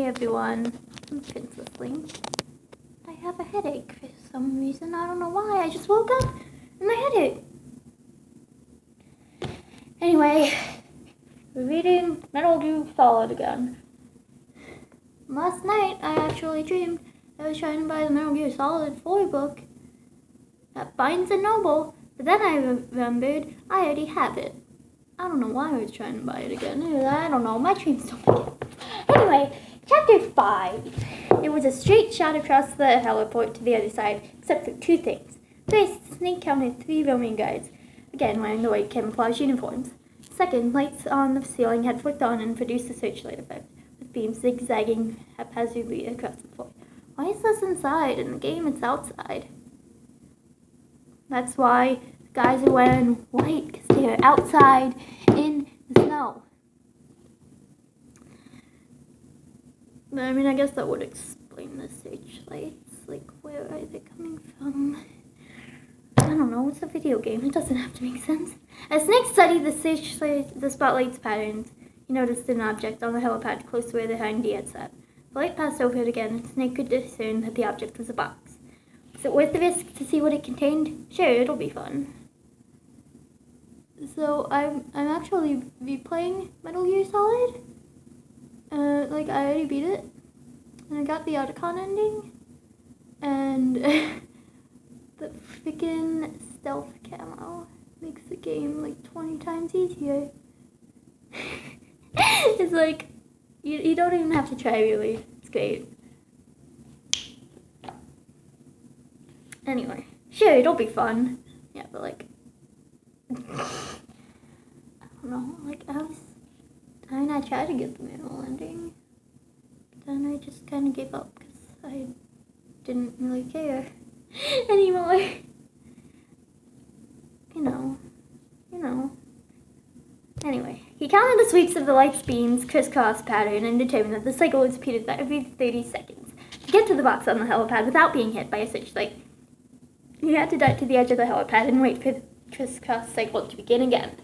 Hey everyone, I'm Princess Link. I have a headache for some reason. I don't know why. I just woke up and my headache. Anyway, we're reading Metal Gear Solid again. Last night I actually dreamed I was trying to buy the Metal Gear Solid 4 book at Barnes & Noble, but then I remembered I already have it. I don't know why I was trying to buy it again. I don't know. My dreams don't make it. Anyway, Chapter 5. It was a straight shot across the heliport to the other side, except for two things. First, Snake counted 3 Roman guards, again wearing the white camouflage uniforms. Second, lights on the ceiling had flicked on and produced a searchlight effect, with beams zigzagging haphazardly across the floor. Why is this inside? In the game, it's outside. That's why guys are wearing white, because they're outside in the snow. I mean, I guess that would explain the searchlights. Like, where are they coming from? I don't know, it's a video game. It doesn't have to make sense. As Snake studied the spotlight's patterns, he noticed an object on the helipad close to where the Handy had sat. The light passed over it again, and Snake could discern that the object was a box. Was it worth the risk to see what it contained? Sure, it'll be fun. So, I'm actually replaying Metal Gear Solid. I already beat it, and I got the Otacon ending, and the freaking stealth camo makes the game like 20 times easier. It's like, you don't even have to try, really. It's great. Anyway, sure, it'll be fun. Yeah, but like, I don't know, I tried to get the middle ending, but then I just kind of gave up because I didn't really care anymore. You know. Anyway, he counted the sweeps of the light's beams crisscross pattern and determined that the cycle was repeated every 30 seconds. To get to the box on the helipad without being hit by a searchlight, he had to duck to the edge of the helipad and wait for the crisscross cycle to begin again.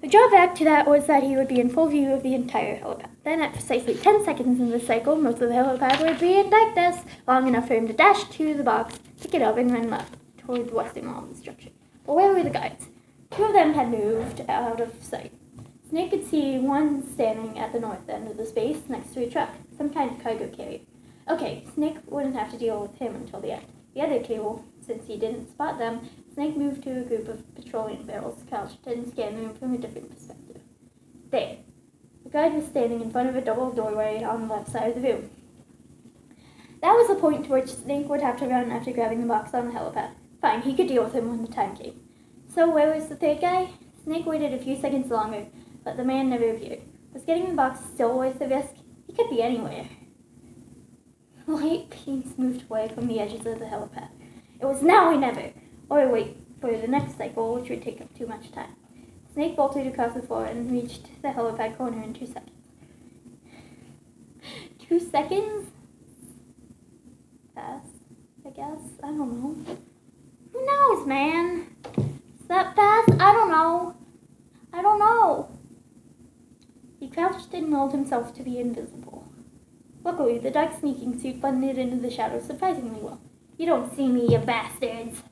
The drawback to that was that he would be in full view of the entire helipad. Then, at precisely 10 seconds into the cycle, most of the helipad would be in darkness, long enough for him to dash to the box, pick it up, and run left toward the western wall of the structure. But where were the guards? 2 of them had moved out of sight. Snake could see one standing at the north end of the space next to a truck, some kind of cargo carrier. Okay, Snake wouldn't have to deal with him until the end. The other two, since he didn't spot them, Snake moved to a group of petroleum barrels couched and scanned the room from a different perspective. There. The guard was standing in front of a double doorway on the left side of the room. That was the point to which Snake would have to run after grabbing the box on the helipad. Fine, he could deal with him when the time came. So where was the third guy? Snake waited a few seconds longer, but the man never appeared. Was getting the box still worth the risk? He could be anywhere. The light beams moved away from the edges of the helipad. It was now or never, or wait for the next cycle, which would take up too much time. Snake bolted across the floor and reached the helipad corner in 2 seconds. 2 seconds? Fast, I guess. I don't know. Who knows, man? Is that fast? I don't know. He crouched and rolled himself to be invisible. Luckily, the dark sneaking suit blended into the shadows surprisingly well. You don't see me, you bastards.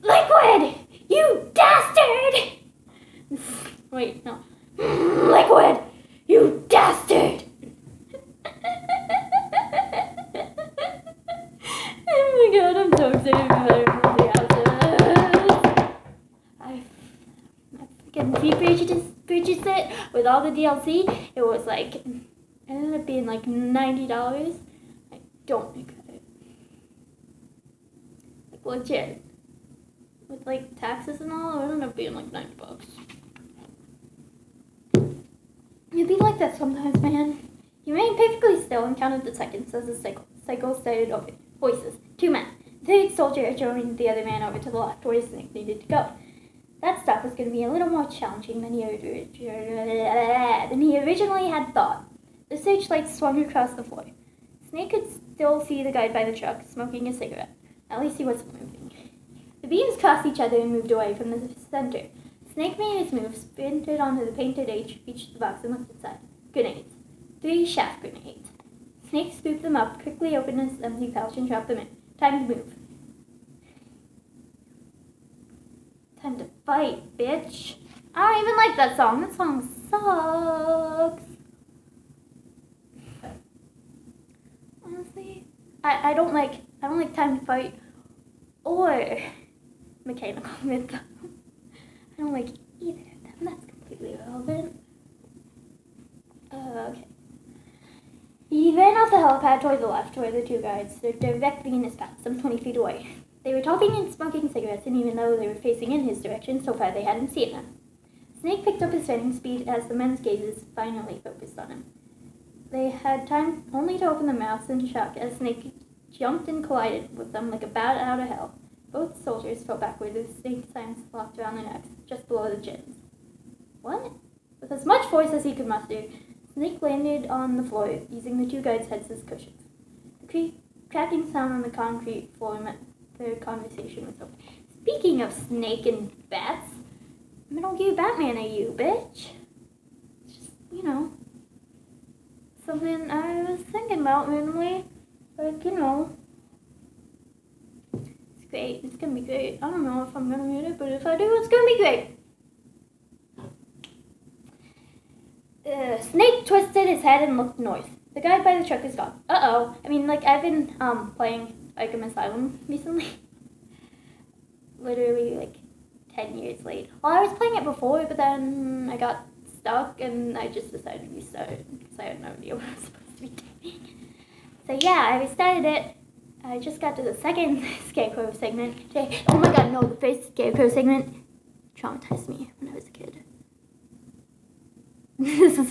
Liquid! You dastard! Wait, no. Liquid! You dastard! Oh my god, I'm so excited about the I freaking purchased it with all the DLC. It was like, it ended up being like $90. I don't regret it. Like, legit. With like taxes and all, it ended up being like $90. It'd be like that sometimes, man. He remained perfectly still and counted the seconds as the cycle started over. Voices. 2 men. The third soldier joined the other man over to the left where Snake needed to go. That stop was going to be a little more challenging than he originally had thought. The searchlight swung across the floor. Snake could still see the guy by the truck, smoking a cigarette. At least he wasn't moving. The beams crossed each other and moved away from the center. Snake made his move, sprinted onto the painted H, reached the box, and looked inside. Grenades. 3 shaft grenades. Snake scooped them up, quickly opened his empty pouch, and dropped them in. Time to move. Time to fight, bitch. I don't even like that song. That song sucks. Honestly, I don't like Time to Fight or Mechanical Rhythm. I don't like either of them. That's completely irrelevant. Okay. He ran off the helipad toward the left, where the 2 guards stood directly in his path, some 20 feet away. They were talking and smoking cigarettes, and even though they were facing in his direction, so far they hadn't seen them. Snake picked up his running speed as the men's gazes finally focused on him. They had time only to open their mouths in shock as Snake jumped and collided with them like a bat out of hell. Both soldiers fell backward as Snake's hands locked around their necks, just below the chins. What? With as much force as he could muster, Snake landed on the floor, using the 2 guards' heads as cushions. The cracking sound on the concrete floor meant their conversation was over. Speaking of Snake and bats, Metal Gear Batman are you, bitch? Just, something I was thinking about randomly. Like, it's great. It's gonna be great. I don't know if I'm gonna read it, but if I do, it's gonna be great. Snake twisted his head and looked north. The guy by the truck is gone. Uh-oh. I mean, I've been playing Arkham Asylum recently. Literally, 10 years late. Well, I was playing it before, but then I got stuck, and I just decided to restart it, because I had no idea what I was supposed to be doing. So yeah, I restarted it. I just got to the second Scarecrow segment today. Oh my god, no, the first Scarecrow segment traumatized me when I was a kid. This is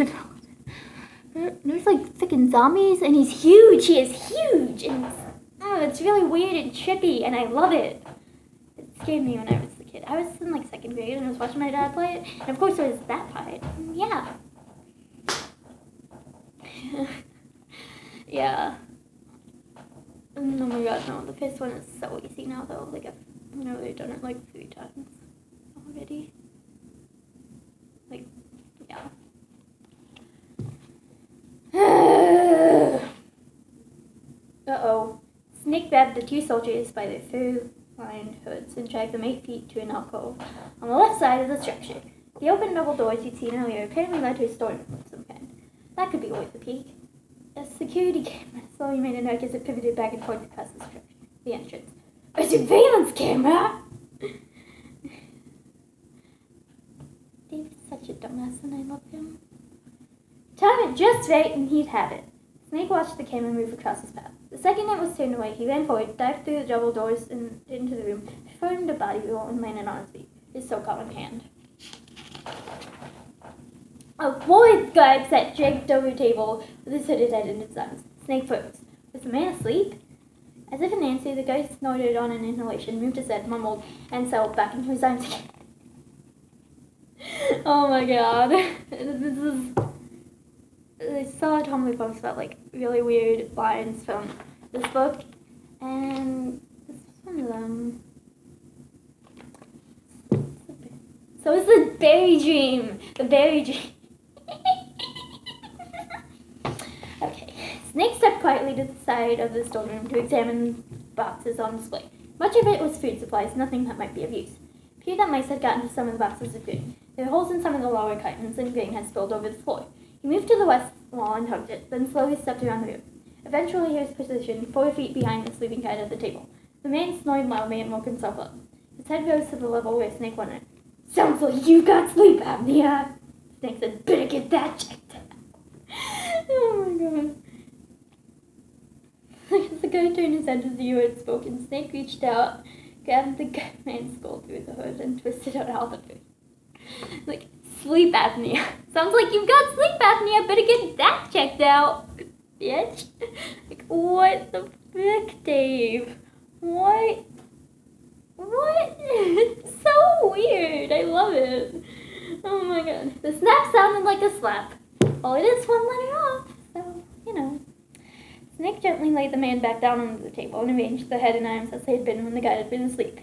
there's freaking zombies, and he's huge. He is huge, and it's really weird and trippy, and I love it. It scared me when I was a kid. I was in 2nd grade, and I was watching my dad play it, and of course there was that part. Yeah. Yeah. Oh my god, no, the first one is so easy now, though. I've already done it 3 times already. Yeah. Uh-oh. Snake grabbed the 2 soldiers by their fur-lined hoods and dragged them 8 feet to an alcove on the left side of the structure. The open double doors you'd seen earlier apparently led to a storeroom of some kind. That could be worth a peek. A security camera slowly made an arc as it pivoted back and forth across the structure. The entrance. A surveillance camera! David's such a dumbass, and I love him. Time it just right, and he'd have it. Snake watched the camera move across his path. The second it was turned away, he ran forward, dived through the double doors and into the room, performed a body roll, and landed on his feet, his so-called in hand. A voice guard sat draped over a table with his hooded head in his arms. Snake froze. Was the man asleep? As if in answer, the guy snorted on an inhalation, moved his head, mumbled, and settled back into his arms again. Oh my god. This is... I saw a Tumblr post about really weird lines from this book, and this is one of them. So it's the berry dream. The berry dream. Okay. Snake stepped quietly to the side of the storeroom to examine boxes on display. Much of it was food supplies, nothing that might be of use. It appeared that mice had gotten to some of the boxes of grain. There were holes in some of the lower curtains, and grain had spilled over the floor. He moved to the west wall and hugged it, then slowly stepped around the room. Eventually, he was positioned 4 feet behind the sleeping guard at the table. The man snored loudly and woke himself up. His head rose to the level where Snake wanted it. Sounds like you got sleep apnea. Snake said, better get that checked out. Oh my god. As the guy turned his head to the you had spoken, Snake reached out, grabbed the man's skull through the hood, and twisted out all the food. Sleep apnea. Sounds like you've got sleep apnea. Better get that checked out, bitch. What the frick, Dave? What? It's so weird. I love it. Oh my god. The snap sounded like a slap. Oh, it is 1 letter off. So, Snake gently laid the man back down onto the table and arranged the head and arms as they had been when the guy had been asleep.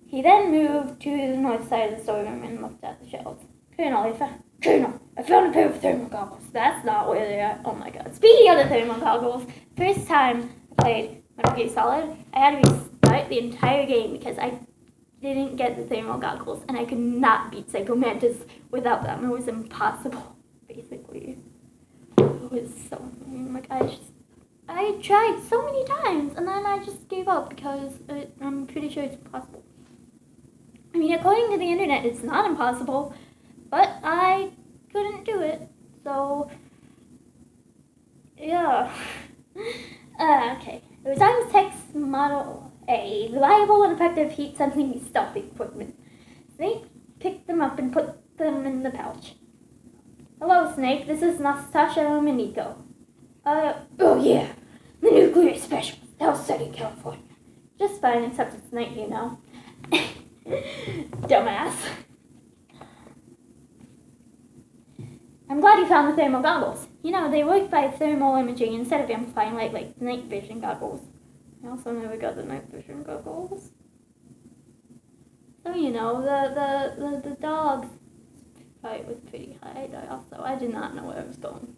He then moved to the north side of the storeroom and looked at the shelves. Colonel, I found a pair of thermal goggles. That's not where they're at. Oh my god. Speaking of the thermal goggles, first time I played Metal Gear Solid, I had to restart the entire game because I didn't get the thermal goggles and I could not beat Psycho Mantis without them. It was impossible, basically. It was so annoying. Like, I tried so many times and then I just gave up because I'm pretty sure it's impossible. I mean, according to the internet, it's not impossible, but I couldn't do it. So, yeah. Okay. It was Arm's Model A, reliable and effective heat-sensing stealth equipment. Snake picked them up and put them in the pouch. Hello, Snake. This is Nastasha Maniko. Oh yeah. The nuclear specialist. Hell's City, California. Just fine, except it's night, you know. Dumbass. I'm glad you found the thermal goggles. You know, they work by thermal imaging instead of amplifying light like night vision goggles. I also never got the night vision goggles. So, you know, the dog's fight was pretty high. I did not know where I was going.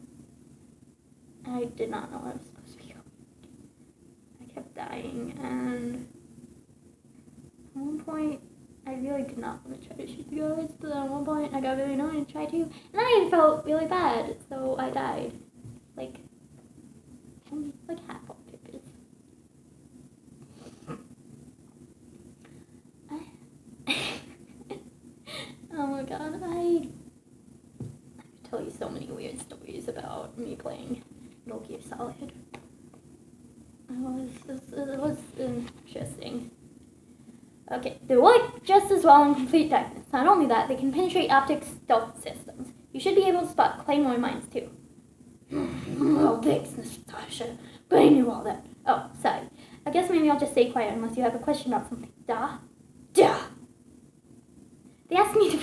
I did not know where I was supposed to be going. I kept dying, and at one point, I really did not want to try to shoot the guys, but at one point I got really annoyed and tried to, and then I felt really bad, so I died. Like half on purpose. Oh my god, I tell you so many weird stories about me playing Metal Gear Solid. It was interesting. Okay, they work just as well in complete darkness. Not only that, they can penetrate optic stealth systems. You should be able to spot claymore mines too. Oh, thanks, Nastasha. But I knew all that. Oh, sorry. I guess maybe I'll just stay quiet unless you have a question about something. Duh. They asked me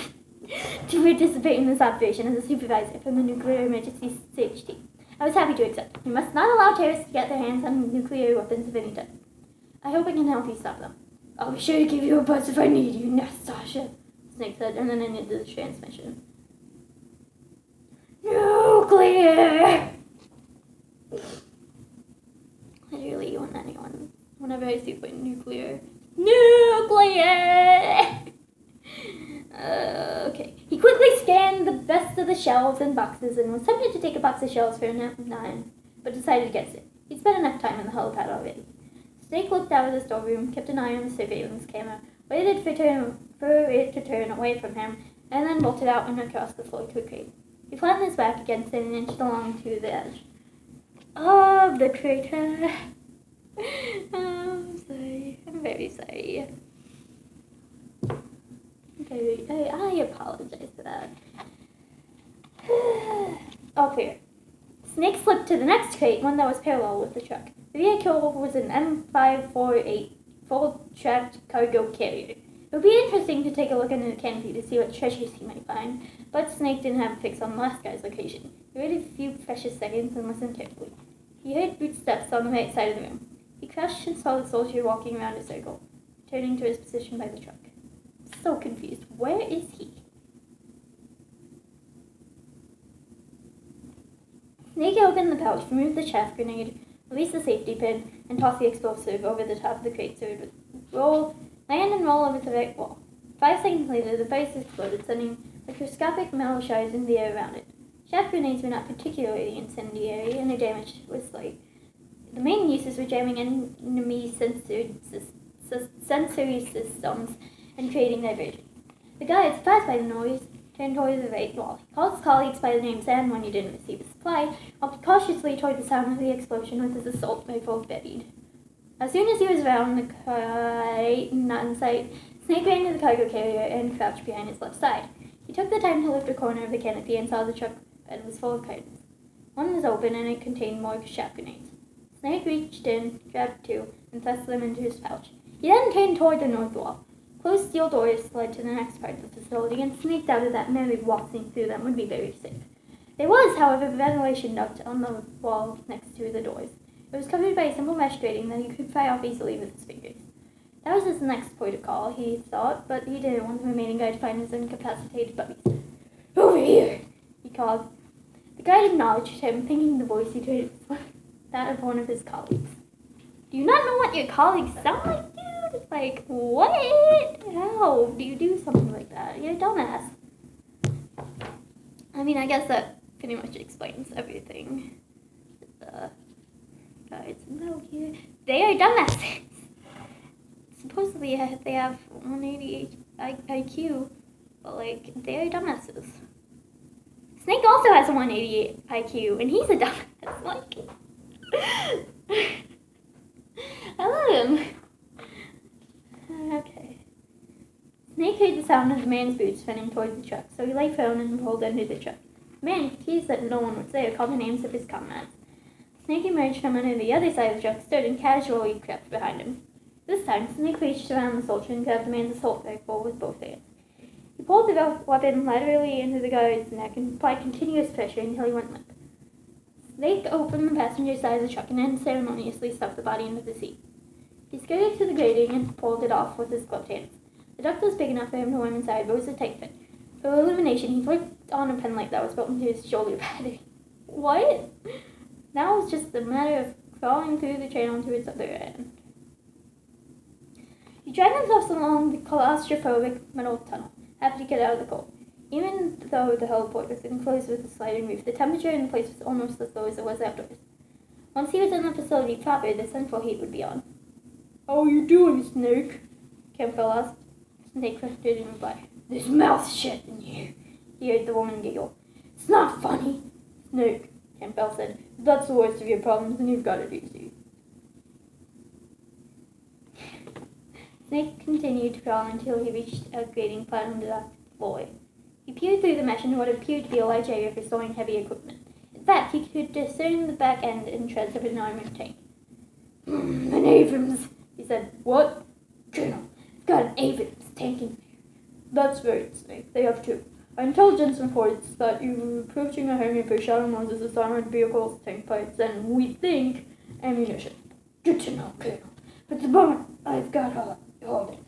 to participate in this operation as a supervisor from the Nuclear Emergency Stage Team. I was happy to accept. You must not allow terrorists to get their hands on nuclear weapons of any type. I hope I can help you stop them. I'll be sure to give you a buzz if I need you, Nastasha, Snake said, and then ended the transmission. Nuclear! Literally, whenever I see the word nuclear. Okay. He quickly scanned the rest of the shelves and boxes and was tempted to take a box of shells for a nine, but decided against it. He'd spent enough time in the helipad already. Snake looked out of the storeroom, kept an eye on the surveillance camera, waited for it to turn away from him, and then bolted out and across the floor to a crate. He flattened his back against it and inched along to the edge of the crater. I'm sorry. I'm very sorry. Okay, I apologize for that. All clear. Snake slipped to the next crate, one that was parallel with the truck. The vehicle was an M548 full-tracked cargo carrier. It would be interesting to take a look under the canopy to see what treasures he might find, but Snake didn't have a fix on the last guy's location. He waited a few precious seconds and listened carefully. He heard footsteps on the right side of the room. He crouched and saw the soldier walking around a circle, turning to his position by the truck. So confused. Where is he? Snake opened the pouch, removed the chaff grenade, released the safety pin, and tossed the explosive over the top of the crate so it would land and roll over the right wall. 5 seconds later, the device exploded, sending microscopic metal shards in the air around it. Chaff grenades were not particularly incendiary, and their damage was slight. The main uses were jamming enemy sensory systems and creating diversion. The guy, surprised by the noise, turned toward the right wall. He called his colleagues by the name Sam when he didn't receive a supply, walked cautiously toward the sound of the explosion with his assault rifle readied. As soon as he was around the crate, not in sight, Snake ran to the cargo carrier and crouched behind his left side. He took the time to lift a corner of the canopy and saw the truck bed was full of cartons. One was open and it contained more chaff grenades. Snake reached in, grabbed 2, and thrust them into his pouch. He then turned toward the north wall. Closed steel doors led to the next part of the facility, and Snake doubted that merely walking through them would be very safe. There was, however, ventilation duct on the wall next to the doors. It was covered by a simple mesh grating that he could pry off easily with his fingers. That was his next port of call, he thought, but he didn't want the remaining guy to find his incapacitated puppies. Over here! He called. The guide acknowledged him, thinking the voice he heard was that of one of his colleagues. Do you not know what your colleagues sound like, dude? Like, what? How do you do something like that? You're a dumbass. I mean, I guess that pretty much explains everything. The guides, no, they are dumbasses. Supposedly, they have 188 IQ, but, like, they are dumbasses. Snake also has a 188 IQ, and he's a dumbass. Like, I love him. Okay. Snake heard the sound of the man's boots running towards the truck, so he lay prone and rolled under the truck. The man, confused that no one was there, called the names of his comrades. Snake emerged from under the other side of the truck, stood, and casually crept behind him. This time, Snake reached around the soldier and grabbed the man's assault rifle with both hands. He pulled the weapon laterally into the guard's neck and applied continuous pressure until he went limp. Snake opened the passenger side of the truck and unceremoniously stuffed the body into the seat. He skirted to the grating and pulled it off with his gloved hands. The duct was big enough for him to run inside, but it was a tight fit. For illumination, he flipped on a pen light that was built into his shoulder padding. What? Now it was just a matter of crawling through the channel to its other end. He dragged himself along the claustrophobic metal tunnel, happy to get out of the cold. Even though the heliport was enclosed with a sliding roof, the temperature in the place was almost as low as it was outdoors. Once he was in the facility proper, the central heat would be on. How are you doing, Snake? Campbell asked. Snake didn't reply. There's mouth shut in here, he heard the woman giggle. It's not funny. Snake, Campbell said. If that's the worst of your problems, then you've got it easy. Snake continued to crawl until he reached a grating flat on the floor. He peered through the mesh into what appeared to be a large area for storing heavy equipment. In fact, he could discern the back end and treads of an armored tank. An Abrams, he said. What? Colonel, I've got an Abrams tank in there. That's right, Snake. They have two. Our intelligence reports that you were approaching a hangar for Shadow Moses' armored vehicles, tank parts, and, we think, ammunition. Good to know, Colonel. But the bomb I've got holding.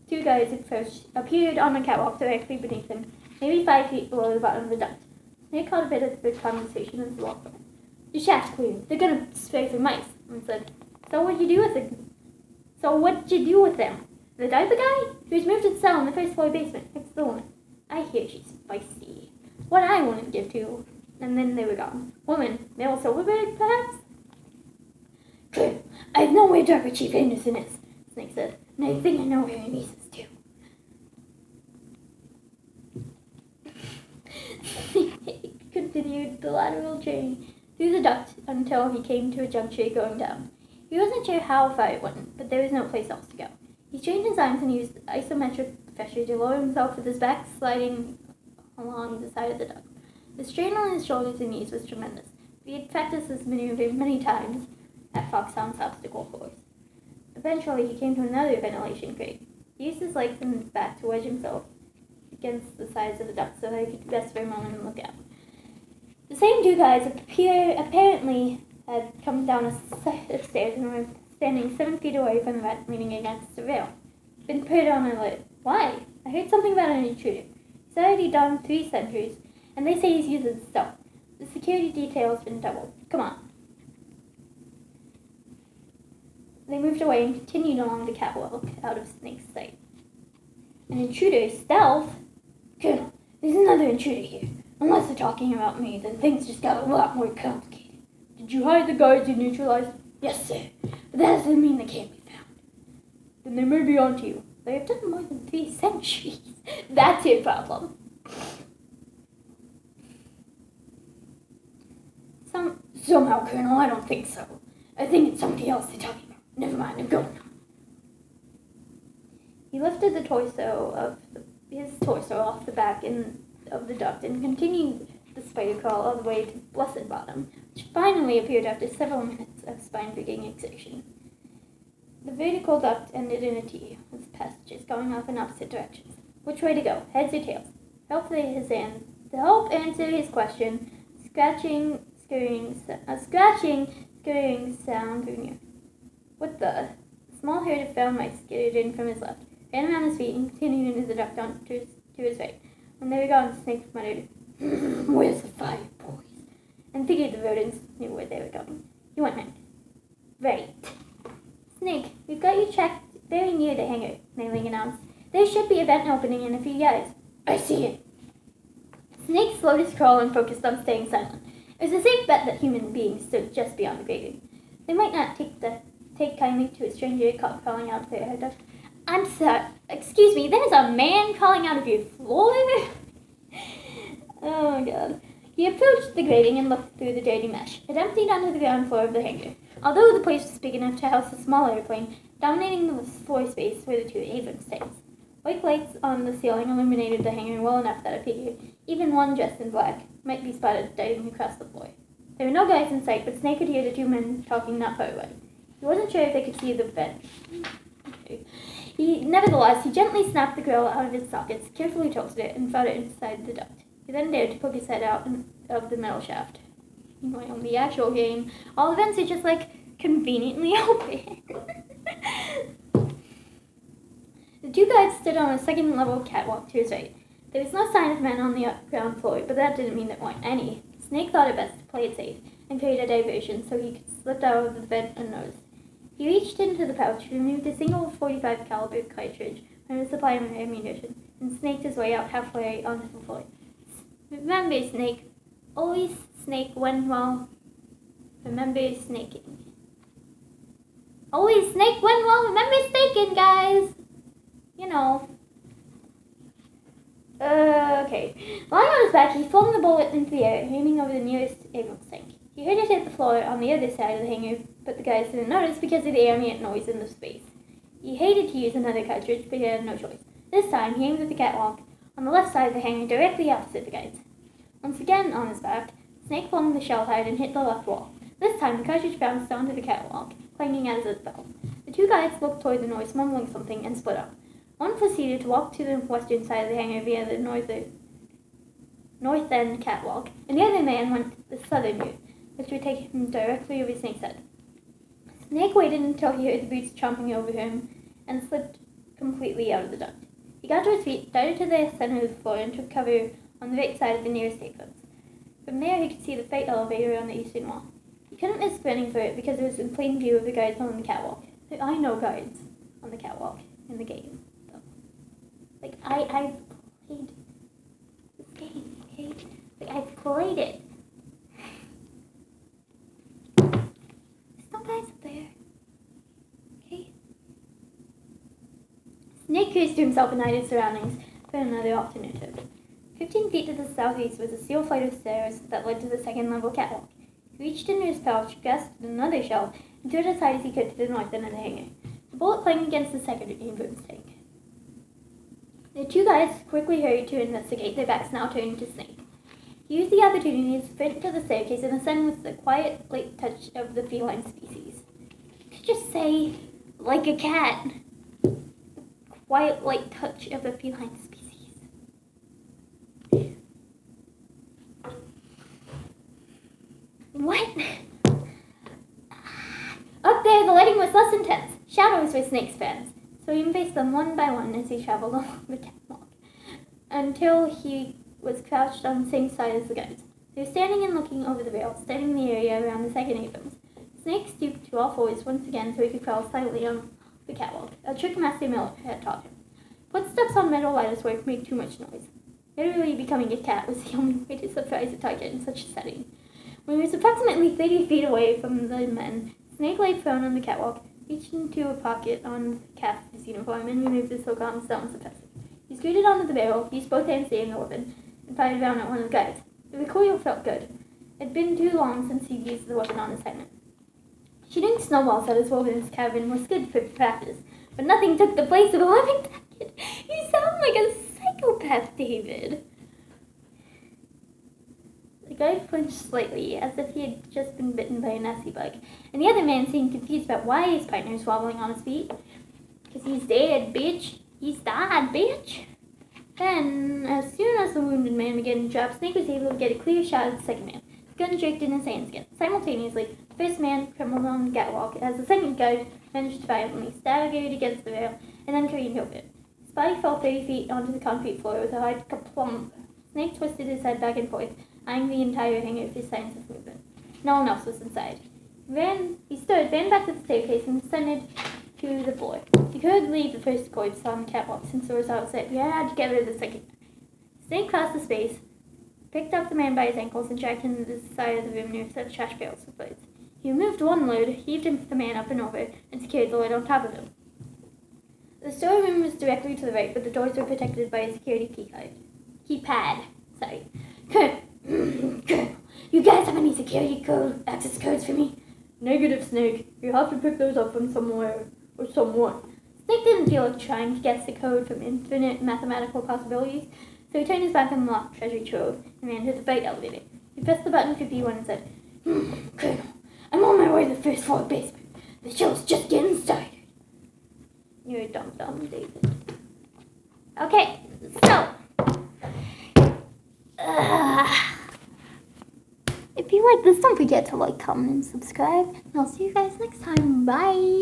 Two guys appeared on the catwalk directly beneath him, maybe 5 feet below the bottom of the duct. Snake caught a bit of the conversation as he walked by. The shaft's clear. They're gonna spray for mice, and said. So what'd you do with them? The diaper guy? Who's moved to the cell in the first floor basement next to the woman. I hear she's feisty. What I wouldn't give to. And then they were gone. Woman, Mel Silverberg, perhaps? Good. I have no way to where Chief Anderson is, Snake said. And I think I know where her niece is, too. Snake continued the lateral journey through the duct until he came to a juncture going down. He wasn't sure how far it went, but there was no place else to go. He strained his arms and used isometric pressure to lower himself with his back sliding along the side of the duct. The strain on his shoulders and knees was tremendous. He had practiced this maneuver many times at Foxhound's obstacle course. Eventually, he came to another ventilation grate. He used his legs and his back to wedge himself against the sides of the duct so that he could rest for a moment and look out. The same two guys apparently had come down a set of stairs and were standing 7 feet away from the vent, leaning against the rail. Been put on a lid. Why? I heard something about an intruder. He's already done 3 sentries, and they say he's using stealth. The security detail's been doubled. Come on. They moved away and continued along the catwalk out of Snake's sight. An intruder? Stealth? Colonel, there's another intruder here. Unless they're talking about me, then things just got a lot more complicated. Did you hide the guards you neutralized? Yes, sir. But that doesn't mean they can't be found. Then they may be onto you. They have done more than 3 centuries. That's your problem. Somehow, Colonel, I don't think so. I think it's somebody else they're talking about. Never mind, I'm going. He lifted his torso off the back of the duct and continued the spider crawl all the way to Blessed Bottom, which finally appeared after several minutes of spine-breaking exertion. The vertical duct ended in a T, with passages going off in opposite directions. Which way to go, heads or tails? To help answer his question, scratching, scurrying sound grew near. What the? A small herd of found mice skittered in from his left, ran around his feet, and continued into the duct on to his right. When they were gone, Snake muttered, Where's the fire, boys? And figured the rodents knew where they were going. He went in. Right. Snake, we've got you checked very near the hangar, Mei-Ling announced. There should be a vent opening in a few yards. I see it. Snake slowed his crawl and focused on staying silent. It was a safe bet that human beings stood just beyond the grating. They might not take kindly to a stranger crawling out of their head. I'm sorry. Excuse me, there's a man crawling out of your floor? Oh my god. He approached the grating and looked through the dirty mesh. It emptied onto the ground floor of the hangar. Although the place was big enough to house a small airplane, dominating the floor space were the two Abrams tanks. White lights on the ceiling illuminated the hangar well enough that a figure, even one dressed in black, might be spotted darting across the floor. There were no guys in sight, but Snake could hear the two men talking not far away. He wasn't sure if they could see the vent. Nevertheless, he gently snapped the grill out of its sockets, carefully tilted it, and fought it inside the duct. He then dared to poke his head out of the metal shaft. Meanwhile, in the actual game, all the vents are just, conveniently open. The two guys stood on a second-level catwalk to his right. There was no sign of men on the ground floor, but that didn't mean there weren't any. Snake thought it best to play it safe and create a diversion so he could slip out of the vent unnoticed. He reached into the pouch, removed a single .45 caliber cartridge from a supply of ammunition, and snaked his way out halfway onto the floor. Remember, Snake. Always snake when well. Remember snaking. Always snake when well. Remember snaking, guys. You know. Okay. Lying on his back, he flung the bullet into the air, aiming over the nearest Abrams tank. He heard it hit the floor on the other side of the hangar, but the guys didn't notice because of the ambient noise in the space. He hated to use another cartridge, but he had no choice. This time, he aimed at the catwalk on the left side of the hangar, directly opposite the guys. Once again on his back, Snake flung the shell hide and hit the left wall. This time, the cartridge bounced onto the catwalk, clanging as it fell. The two guys looked toward the noise, mumbling something, and split up. One proceeded to walk to the western side of the hangar via the north end catwalk, and the other man went the southern route, which would take him directly over Snake's head. Snake waited until he heard the boots chomping over him, and slipped completely out of the duct. He got to his feet, darted to the center of the floor, and took cover on the right side of the nearest Abrams. From there, he could see the freight elevator on the eastern wall. He couldn't miss sprinting for it because it was in plain view of the guards on the catwalk. There are no guards on the catwalk in the game, though. I played this game, okay? I've played it. There's no guys up there, okay? Snake cursed to himself and eyed his surroundings for another alternative. 15 feet to the southeast was a steel flight of stairs that led to the second-level catwalk. He reached into his pouch, grasped another shell, and threw it as high as he could to the north end of the hangar. The bullet clanged against the second Abrams tank. The two guys quickly hurried to investigate, their backs now turned to Snake. He used the opportunity to sprint to the staircase and ascend with the quiet, light touch of the feline species. You could just say, like a cat. Quiet, light touch of the feline species. What? Up there, the lighting was less intense. Shadows were Snake's friends, so he faced them one by one as he traveled along the catwalk, until he was crouched on the same side as the guards. They were standing and looking over the rail, studying the area around the second Abrams. Snake stooped to all fours once again so he could crawl silently on the catwalk, a trick Master Miller had taught him. Footsteps on metal lattice work made too much noise. Literally becoming a cat was the only way to surprise a target in such a setting. When he was approximately 30 feet away from the men, Snake lay prone on the catwalk, reached into a pocket on the calf of his uniform, and removed the silicone stone suppressor. He scooted onto the barrel, used both hands to aim the weapon, and fired down at one of the guys. The recoil felt good. It had been too long since he'd used the weapon on assignment. Shooting snowballs at his wilderness cabin was good for practice, but nothing took the place of a living target. You sound like a psychopath, David. The guy flinched slightly, as if he had just been bitten by a nasty bug, and the other man seemed confused about why his partner was wobbling on his feet. "'Cause he's dead, bitch. He's died, bitch." Then, as soon as the wounded man began to drop, Snake was able to get a clear shot of the second man. The gun jerked in his hands again. Simultaneously, the first man crumbled on the catwalk as the second guard lunged violently, staggered against the rail, and then careened over it. His body fell 30 feet onto the concrete floor with a hard plump. Snake twisted his head back and forth, eyeing the entire hangar for signs of movement. No one else was inside. Ran back to the staircase, and descended to the floor. He could leave the first corpse on the catwalk since there was outside. He had to get rid of the second. Snake crossed the space, picked up the man by his ankles, and dragged him to the side of the room near the trash barrels with loads. He removed one load, heaved the man up and over, and secured the load on top of him. The storeroom was directly to the right, but the doors were protected by a security keypad. Colonel, you guys have any security access codes for me? Negative, Snake. You have to pick those up from somewhere or someone. Snake didn't feel like trying to guess the code from infinite mathematical possibilities, so he turned his back on the locked treasury trove and ran to the freight elevator. He pressed the button 51 and said, Colonel, I'm on my way to the first floor basement. The show's just getting started. You're a dumb, David. Okay, so. If you like this, don't forget to like, comment, and subscribe. And I'll see you guys next time. Bye.